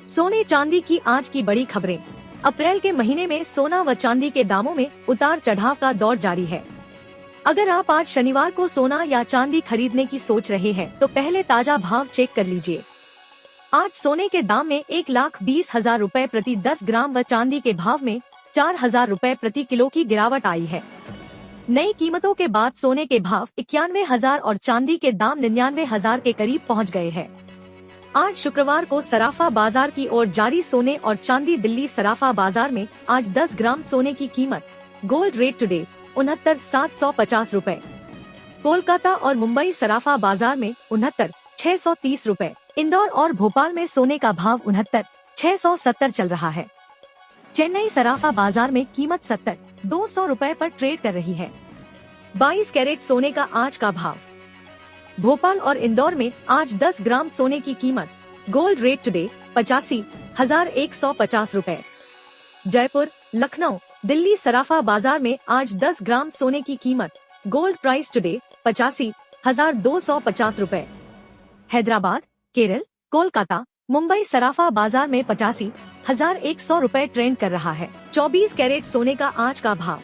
सोने चांदी की आज की बड़ी खबरें। अप्रैल के महीने में सोना व चांदी के दामों में उतार चढ़ाव का दौर जारी है। अगर आप आज शनिवार को सोना या चांदी खरीदने की सोच रहे हैं तो पहले ताजा भाव चेक कर लीजिए। आज सोने के दाम में 1,20,000 रूपए प्रति 10 ग्राम व चांदी के भाव में 4,000 रूपए प्रति किलो की गिरावट आई है। नई कीमतों के बाद सोने के भाव 91,000 और चांदी के दाम 99,000 के करीब पहुंच गए हैं। आज शुक्रवार को सराफा बाजार की ओर जारी सोने और चांदी। दिल्ली सराफा बाजार में आज 10 ग्राम सोने की कीमत गोल्ड रेट टुडे 69,750 रूपए। कोलकाता और मुंबई सराफा बाजार में 69,630 रूपए। इंदौर और भोपाल में सोने का भाव 69,670 चल रहा है। चेन्नई सराफा बाजार में कीमत 70,200 रूपए पर ट्रेड कर रही है। 22 कैरेट सोने का आज का भाव। भोपाल और इंदौर में आज 10 ग्राम सोने की कीमत गोल्ड रेट टुडे 85,150 रूपए। जयपुर, लखनऊ, दिल्ली सराफा बाजार में आज 10 ग्राम सोने की कीमत गोल्ड प्राइस टुडे 85,250 रूपए। हैदराबाद, केरल, कोलकाता, मुंबई सराफा बाजार में 85,100 रूपए ट्रेंड कर रहा है। 24 कैरेट सोने का आज का भाव।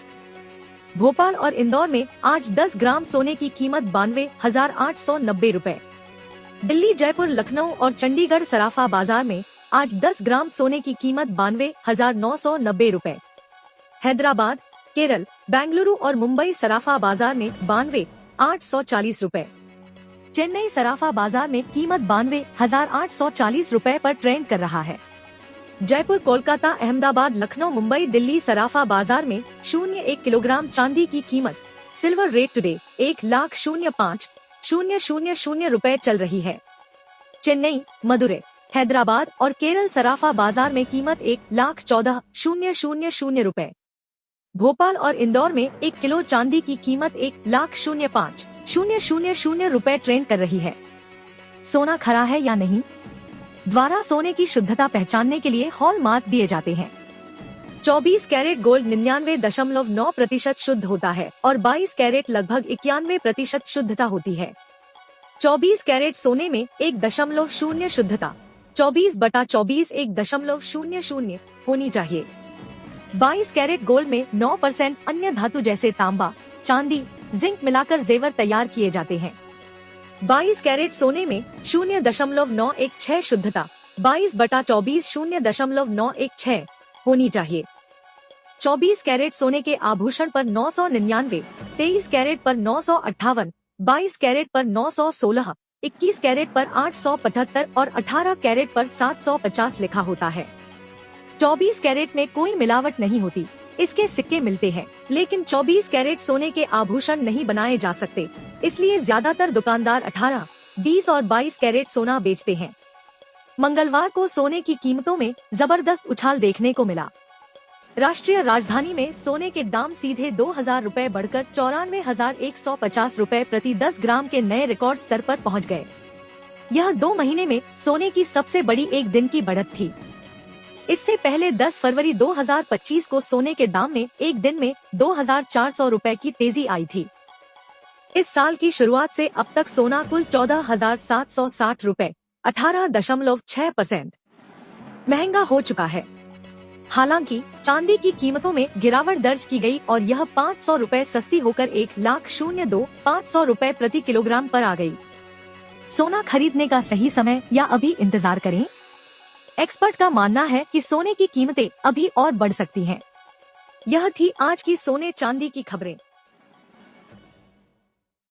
भोपाल और इंदौर में आज 10 ग्राम सोने की कीमत 92,890 रूपए। दिल्ली, जयपुर, लखनऊ और चंडीगढ़ सराफा बाजार में आज 10 ग्राम सोने की कीमत 92,990 रूपए। हैदराबाद, केरल, बेंगलुरु और मुंबई सराफा बाजार में 92,840 रूपए। चेन्नई सराफा बाजार में कीमत 92,840 रूपए पर ट्रेंड कर रहा है। जयपुर, कोलकाता, अहमदाबाद, लखनऊ, मुंबई, दिल्ली सराफा बाजार में 0.1 किलोग्राम चांदी की कीमत सिल्वर रेट टुडे 1,05,000 रूपए चल रही है। चेन्नई, मदुरै, हैदराबाद और केरल सराफा बाजार में कीमत 1,14,000 रूपए। भोपाल और इंदौर में 1 किलो चांदी की कीमत 1,05,000 रूपए ट्रेंड कर रही है। सोना खरा है या नहीं द्वारा सोने की शुद्धता पहचानने के लिए हॉल मार्क दिए जाते हैं। 24 कैरेट गोल्ड 99.9% शुद्ध होता है और 22 कैरेट लगभग 91% शुद्धता होती है। 24 कैरेट सोने में 1.0 शुद्धता 24/24 1.00 होनी चाहिए। 22 कैरेट गोल्ड में 9% अन्य धातु जैसे तांबा, चांदी, जिंक मिलाकर जेवर तैयार किए जाते हैं। 22 कैरेट सोने में 0.916 शुद्धता 22/24 0.916 होनी चाहिए। 24 कैरेट सोने के आभूषण पर 999, 23 कैरेट पर 958, 22 कैरेट पर 916, 21 कैरेट पर 875 और 18 कैरेट पर 750 लिखा होता है। 24 कैरेट में कोई मिलावट नहीं होती। इसके सिक्के मिलते हैं, लेकिन 24 कैरेट सोने के आभूषण नहीं बनाए जा सकते, इसलिए ज्यादातर दुकानदार 18, 20 और 22 कैरेट सोना बेचते हैं। मंगलवार को सोने की कीमतों में जबरदस्त उछाल देखने को मिला। राष्ट्रीय राजधानी में सोने के दाम सीधे 2,000 रूपए बढ़कर 94,150 रूपए प्रति 10 ग्राम के नए रिकॉर्ड स्तर पर पहुंच गए। यह 2 महीने में सोने की सबसे बड़ी एक दिन की बढ़त थी। इससे पहले 10 फरवरी 2025 को सोने के दाम में एक दिन में 2,400 रूपए की तेजी आई थी। इस साल की शुरुआत से अब तक सोना कुल 14,760 रूपए 18.6% महंगा हो चुका है। हालांकि चांदी की कीमतों में गिरावट दर्ज की गई और यह 500 रूपए सस्ती होकर 1,02,500 रूपए प्रति किलोग्राम पर आ गई। सोना खरीदने का सही समय या अभी इंतजार करें? एक्सपर्ट का मानना है कि सोने की कीमतें अभी और बढ़ सकती हैं। यह थी आज की सोने चांदी की खबरें।